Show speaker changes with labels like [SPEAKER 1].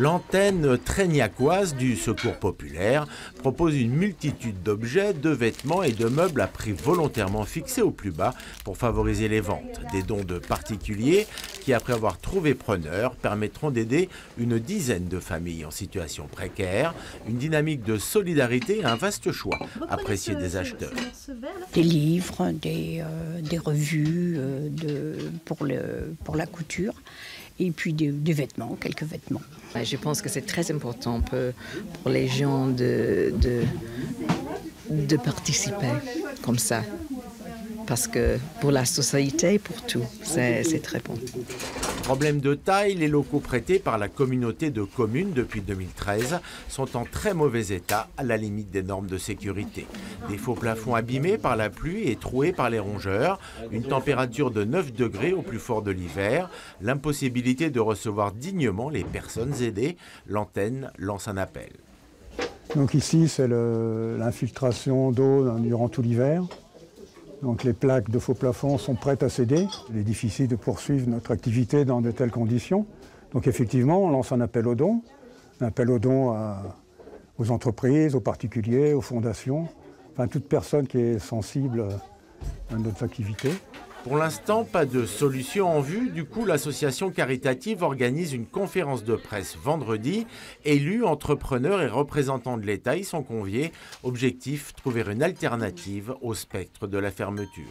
[SPEAKER 1] L'antenne trégnacoise du Secours populaire propose une multitude d'objets, de vêtements et de meubles à prix volontairement fixés au plus bas pour favoriser les ventes. Des dons de particuliers qui, après avoir trouvé preneur, permettront d'aider une dizaine de familles en situation précaire. Une dynamique de solidarité et un vaste choix apprécié des acheteurs.
[SPEAKER 2] Des livres, des revues pour la couture et puis des vêtements, quelques vêtements.
[SPEAKER 3] Je pense que c'est très important pour les gens de participer comme ça. Parce que pour la société, pour tout, c'est très bon.
[SPEAKER 1] Problème de taille, les locaux prêtés par la communauté de communes depuis 2013 sont en très mauvais état, à la limite des normes de sécurité. Des faux plafonds abîmés par la pluie et troués par les rongeurs, une température de 9 degrés au plus fort de l'hiver, l'impossibilité de recevoir dignement les personnes aidées. L'antenne lance un appel.
[SPEAKER 4] Donc ici, c'est l'infiltration d'eau durant tout l'hiver. Donc les plaques de faux plafond sont prêtes à céder. Il est difficile de poursuivre notre activité dans de telles conditions. Donc effectivement, on lance un appel aux dons aux entreprises, aux particuliers, aux fondations, enfin toute personne qui est sensible à notre activité.
[SPEAKER 1] Pour l'instant, pas de solution en vue. Du coup, l'association caritative organise une conférence de presse vendredi. Élus, entrepreneurs et représentants de l'État y sont conviés. Objectif, trouver une alternative au spectre de la fermeture.